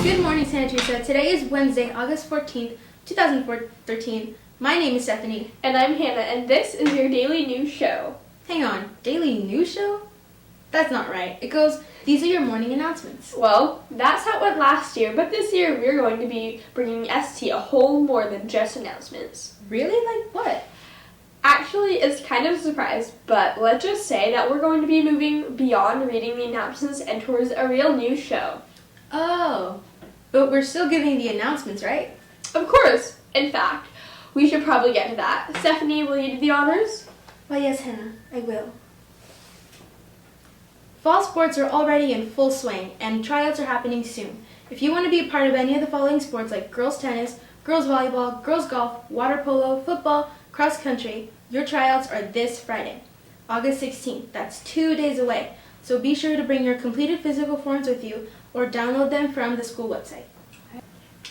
Good morning, Santa Teresa. Today is Wednesday, August 14th, 2013. My name is Stephanie. And I'm Hannah, and this is your daily news show. Hang on, daily news show? That's not right. It goes, these are your morning announcements. Well, that's how it went last year, but this year we're going to be bringing ST a whole more than just announcements. Really? Like what? Actually, it's kind of a surprise, but let's just say that we're going to be moving beyond reading the announcements and towards a real news show. Oh, but we're still giving the announcements, right? Of course. In fact, we should probably get to that. Stephanie, will you do the honors? Why, yes, Hannah, I will. Fall sports are already in full swing, and tryouts are happening soon. If you want to be a part of any of the following sports like girls tennis, girls volleyball, girls golf, water polo, football, cross country, your tryouts are this Friday, August 16th. That's 2 days away. So be sure to bring your completed physical forms with you or download them from the school website.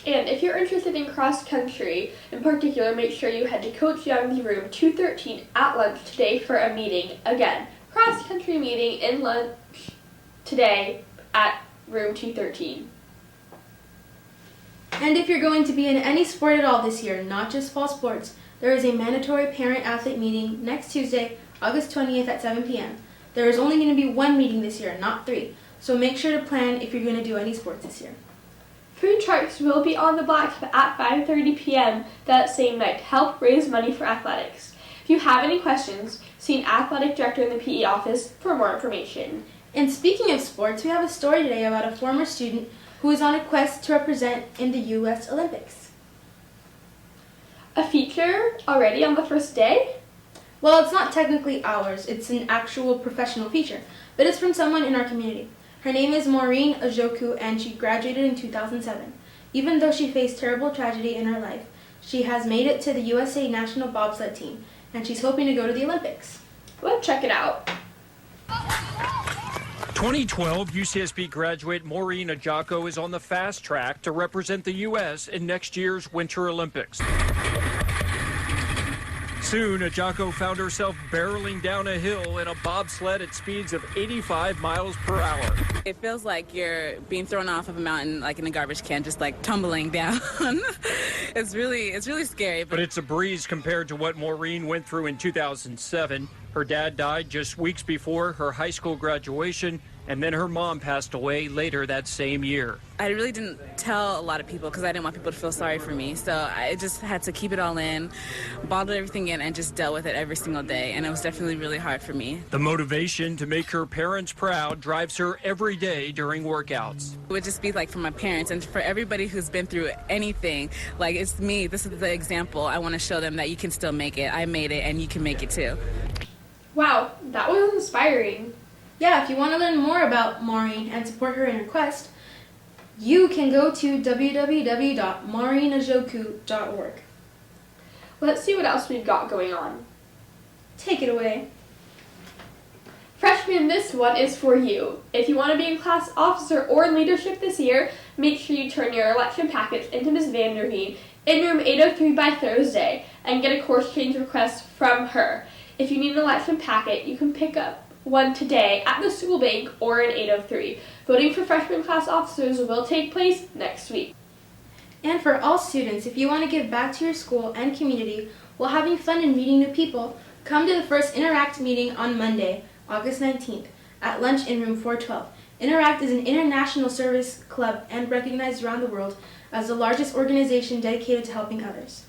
And if you're interested in cross country, in particular, make sure you head to Coach Young's room 213 at lunch today for a meeting. Again, cross country meeting in lunch today at room 213. And if you're going to be in any sport at all this year, not just fall sports, there is a mandatory parent-athlete meeting next Tuesday, August 20th at 7 p.m. There is only going to be one meeting this year, not 3, so make sure to plan if you're going to do any sports this year. Food trucks will be on the block at 5:30 p.m. that same night to help raise money for athletics. If you have any questions, see an athletic director in the PE office for more information. And speaking of sports, we have a story today about a former student who is on a quest to represent in the U.S. Olympics. A feature already on the first day? Well, it's not technically ours, it's an actual professional feature, but it's from someone in our community. Her name is Maureen Ajoku, and she graduated in 2007. Even though she faced terrible tragedy in her life, she has made it to the USA National Bobsled team, and she's hoping to go to the Olympics. Let's check it out. 2012 UCSB graduate Maureen Ajoku is on the fast track to represent the U.S. in next year's Winter Olympics. Soon, Ajoku found herself barreling down a hill in a bobsled at speeds of 85 miles per hour. It feels like you're being thrown off of a mountain like in a garbage can, just like tumbling down. It's really scary. But it's a breeze compared to what Maureen went through in 2007. Her dad died just weeks before her high school graduation, and then her mom passed away later that same year. I really didn't tell a lot of people because I didn't want people to feel sorry for me. So I just had to keep it all in, bottled everything in, and just dealt with it every single day. And it was definitely really hard for me. The motivation to make her parents proud drives her every day during workouts. It would just be like for my parents and for everybody who's been through anything. Like, it's me. This is the example. I want to show them that you can still make it. I made it, and you can make it too. Wow, that was inspiring. Yeah, if you want to learn more about Maureen and support her in her quest, you can go to www.maureenajoku.org. Let's see what else we've got going on. Take it away. Freshmen, this one is for you. If you want to be a class officer or in leadership this year, make sure you turn your election packets into Ms. Vanderveen in room 803 by Thursday and get a course change request from her. If you need an election packet, you can pick up one today at the school bank or in 803. Voting for freshman class officers will take place next week. And for all students, if you want to give back to your school and community while having fun and meeting new people, come to the first Interact meeting on Monday, August 19th, at lunch in room 412. Interact is an international service club and recognized around the world as the largest organization dedicated to helping others.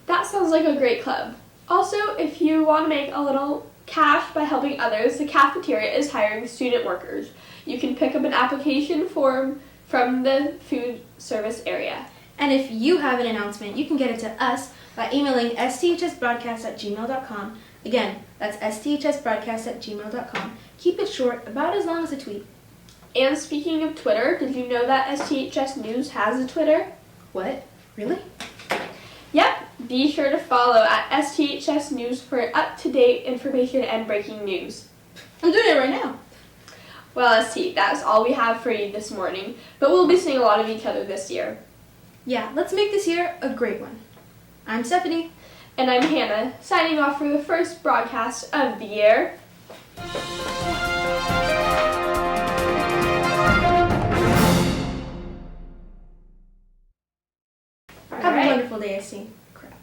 That sounds like a great club. Also, if you want to make a little cash by helping others, the cafeteria is hiring student workers. You can pick up an application form from the food service area. And if you have an announcement, you can get it to us by emailing sthsbroadcast@gmail.com. Again, that's sthsbroadcast@gmail.com. Keep it short, about as long as a tweet. And speaking of Twitter, did you know that STHS News has a Twitter? What? Really? Yep. Be sure to follow at STHS News for up-to-date information and breaking news. I'm doing it right now. Well, ST, that's all we have for you this morning, but we'll be seeing a lot of each other this year. Yeah, let's make this year a great one. I'm Stephanie. And I'm Hannah, signing off for the first broadcast of the year. Day, I see. Crap.